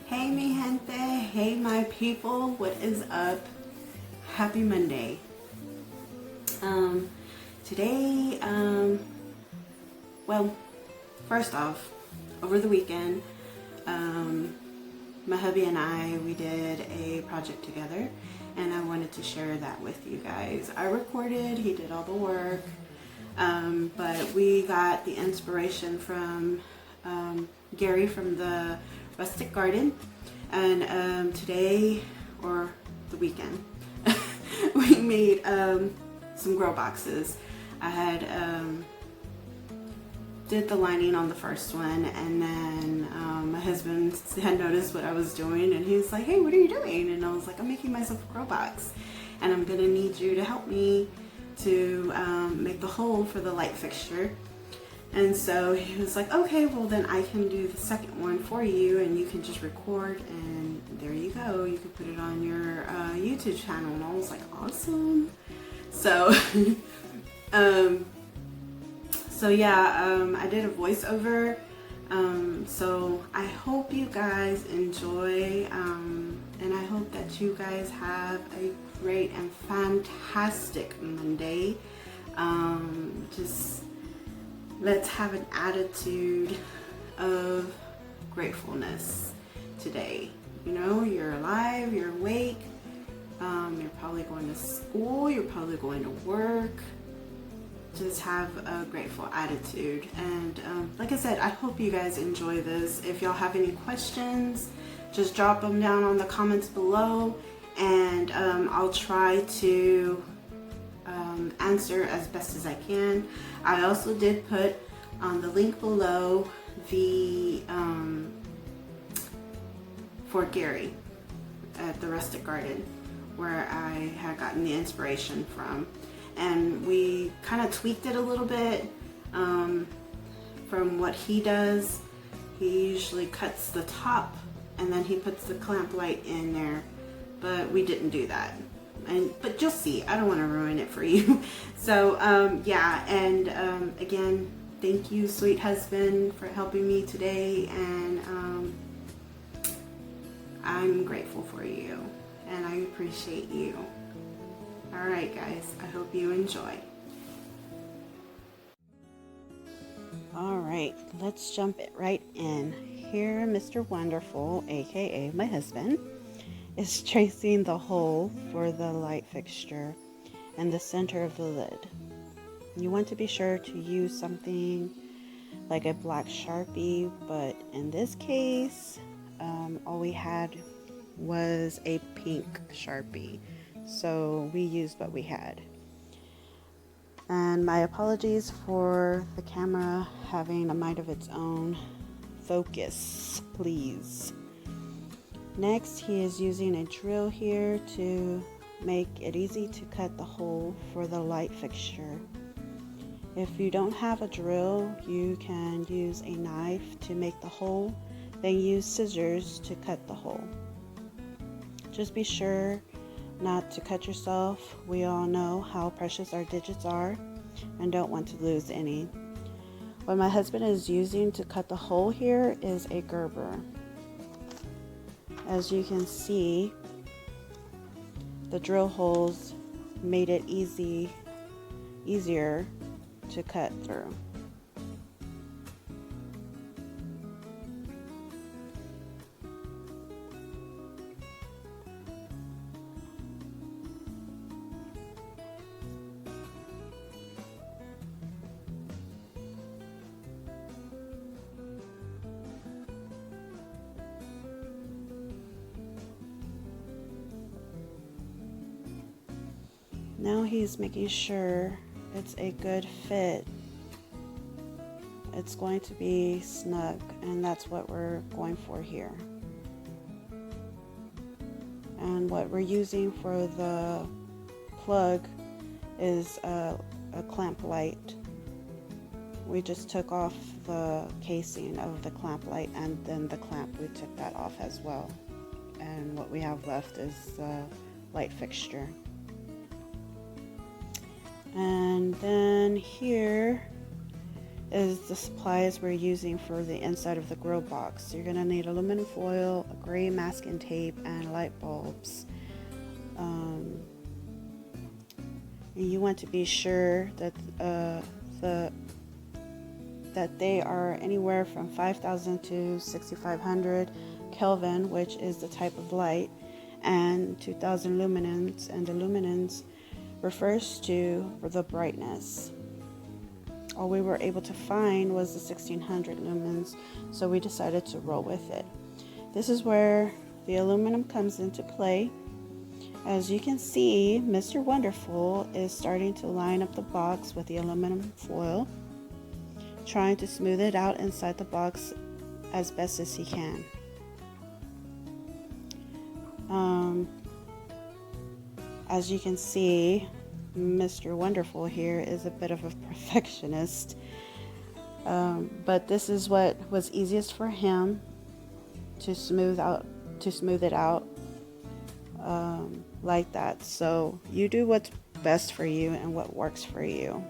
Hey Mi Hente, hey my people, what is up? Happy Monday. Today, well, first off, over the weekend, my hubby and I, we did a project together, and I wanted to share that with you guys. I recorded, he did all the work, but we got the inspiration from Gary from the Rustic Garden, and today, or the weekend, we made some grow boxes. I had did the lining on the first one, and then my husband had noticed what I was doing, and he was like, hey, what are you doing? And I was like, I'm making myself a grow box, and I'm gonna need you to help me to make the hole for the light fixture. And so he was like, okay, well then I can do the second one for you, and you can just record, and there you go, you can put it on your YouTube channel. And I was like, awesome. So so yeah, I did a voiceover, so I hope you guys enjoy, and I hope that you guys have a great and fantastic Monday. Just let's have an attitude of gratefulness today. You know, you're alive, you're awake, you're probably going to school, you're probably going to work. Just have a grateful attitude. And like I said, I hope you guys enjoy this. If y'all have any questions, just drop them down on the comments below, and I'll try to answer as best as I can. I also did put on the link below the for Gary at the Rustic Garden, where I had gotten the inspiration from, and we kind of tweaked it a little bit from what he does. He usually cuts the top and then he puts the clamp light in there, but we didn't do that. But you'll see, I don't want to ruin it for you. So yeah, and again, thank you, sweet husband, for helping me today, and I'm grateful for you, and I appreciate you. All right, guys, I hope you enjoy. All right, let's jump it right in. Here, Mr. Wonderful, aka my husband, is tracing the hole for the light fixture in the center of the lid. You want to be sure to use something like a black Sharpie, but in this case, all we had was a pink Sharpie, so we used what we had. And my apologies for the camera having a mind of its own. Focus, please. Next, he is using a drill here to make it easy to cut the hole for the light fixture. If you don't have a drill, you can use a knife to make the hole, then use scissors to cut the hole. Just be sure not to cut yourself. We all know how precious our digits are and don't want to lose any. What my husband is using to cut the hole here is a Gerber. As you can see, the drill holes made it easier to cut through. Now he's making sure it's a good fit. It's going to be snug, and that's what we're going for here. And what we're using for the plug is a clamp light. We just took off the casing of the clamp light, and then the clamp, we took that off as well. And what we have left is the light fixture. And then here is the supplies we're using for the inside of the grill box. You're going to need aluminum foil, a gray masking tape, and light bulbs. And you want to be sure that that they are anywhere from 5,000 to 6,500 Kelvin, which is the type of light, and 2,000 luminance, and the luminance refers to the brightness. All we were able to find was the 1,600 lumens, so we decided to roll with it. This is where the aluminum comes into play. As you can see, Mr. Wonderful is starting to line up the box with the aluminum foil, trying to smooth it out inside the box as best as he can. As you can see, Mr. Wonderful here is a bit of a perfectionist, but this is what was easiest for him to smooth it out like that. So you do what's best for you and what works for you.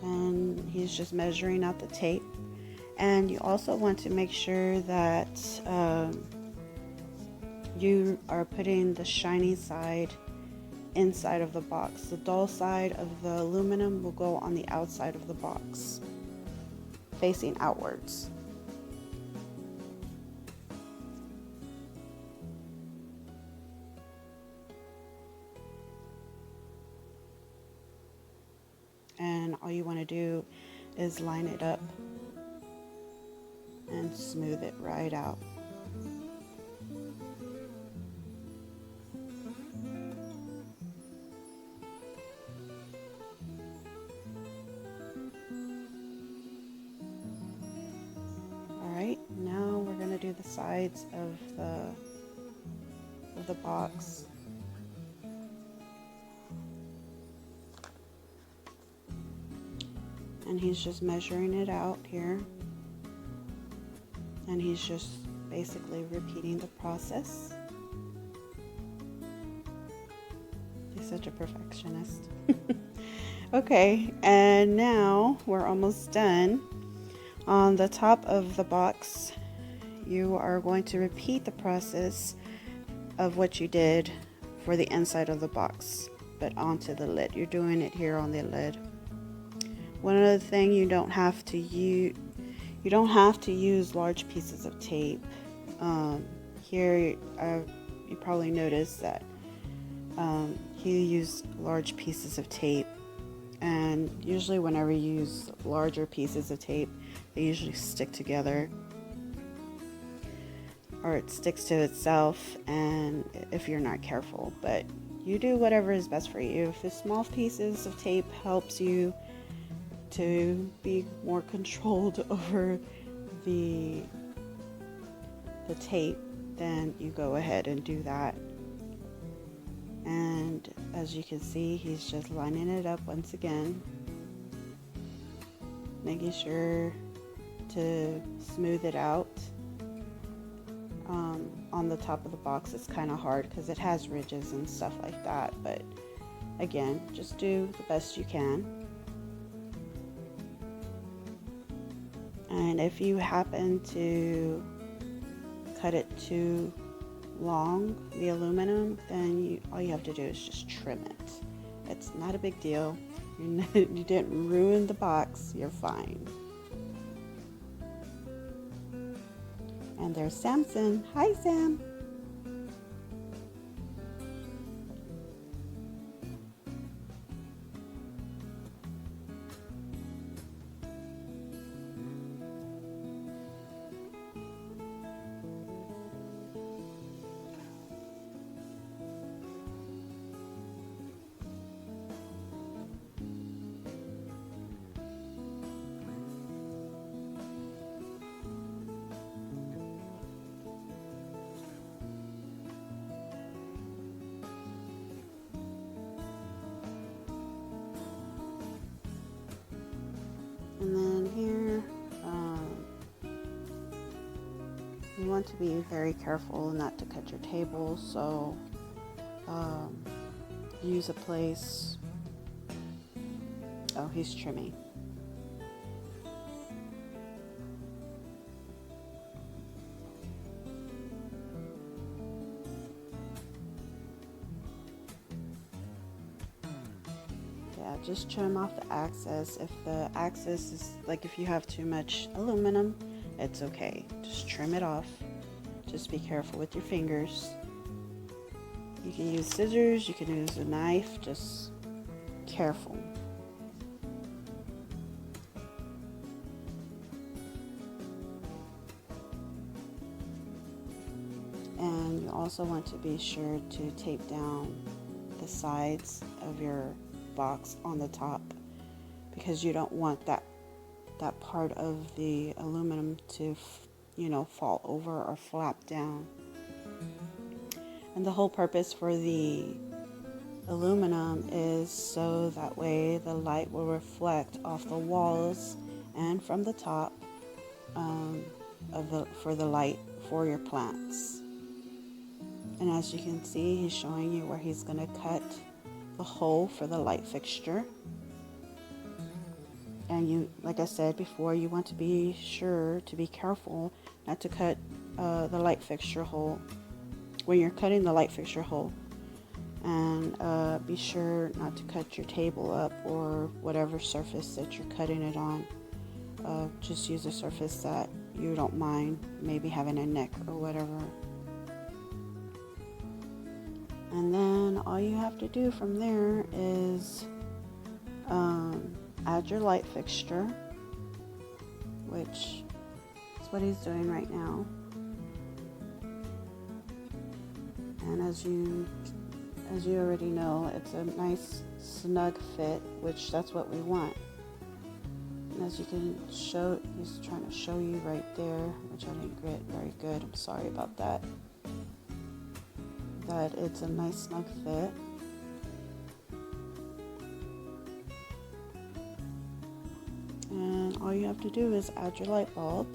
And he's just measuring out the tape. And you also want to make sure that you are putting the shiny side inside of the box. The dull side of the aluminum will go on the outside of the box, facing outwards. And all you want to do is line it up and smooth it right out. Alright, now we're going to do the sides of the box. And he's just measuring it out here. And he's just basically repeating the process. He's such a perfectionist. Okay, and now we're almost done. On the top of the box, you are going to repeat the process of what you did for the inside of the box, but onto the lid. You're doing it here on the lid. One other thing, you don't have to use large pieces of tape. Here, you probably noticed that he used large pieces of tape, and usually whenever you use larger pieces of tape, they usually stick together, or it sticks to itself, and if you're not careful. But you do whatever is best for you. If the small pieces of tape helps you to be more controlled over the tape, then you go ahead and do that. And as you can see, he's just lining it up once again, making sure to smooth it out. On the top of the box, it's kind of hard because it has ridges and stuff like that, but again, just do the best you can. And if you happen to cut it too long, the aluminum, then all you have to do is just trim it. It's not a big deal. You didn't ruin the box. You're fine. And there's Samson. Hi, Sam. And then here, you want to be very careful not to cut your table, so use a place. Oh, he's trimming. Yeah, just trim off the excess. If the excess is, like, if you have too much aluminum, it's okay. Just trim it off. Just be careful with your fingers. You can use scissors, you can use a knife, just careful. And you also want to be sure to tape down the sides of your box on the top, because you don't want that part of the aluminum to fall over or flap down. And the whole purpose for the aluminum is so that way the light will reflect off the walls and from the top for the light for your plants. And as you can see, he's showing you where he's going to cut the hole for the light fixture. And you, like I said before, you want to be sure to be careful not to cut the light fixture hole when you're cutting the light fixture hole. And be sure not to cut your table up or whatever surface that you're cutting it on. Just use a surface that you don't mind maybe having a nick or whatever. And then all you have to do from there is add your light fixture, which is what he's doing right now. And as you already know, it's a nice snug fit, which that's what we want. And as you can show, he's trying to show you right there, which I didn't get very good. I'm sorry about that. That it's a nice snug fit. And all you have to do is add your light bulb.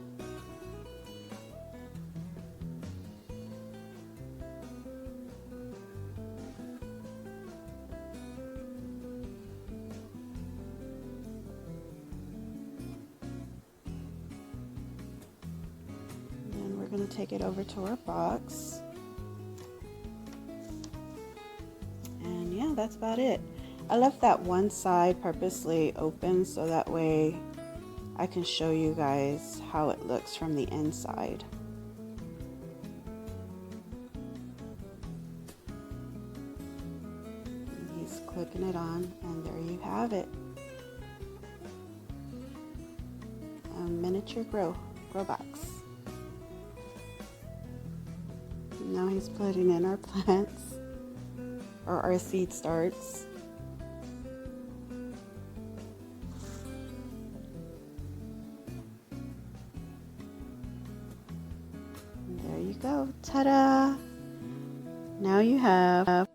Then we're going to take it over to our box. And yeah, that's about it. I left that one side purposely open so that way I can show you guys how it looks from the inside. And he's clicking it on, and there you have it. A miniature grow box. Now he's putting in our plants, or our seed starts. And there you go. Ta-da! Now you have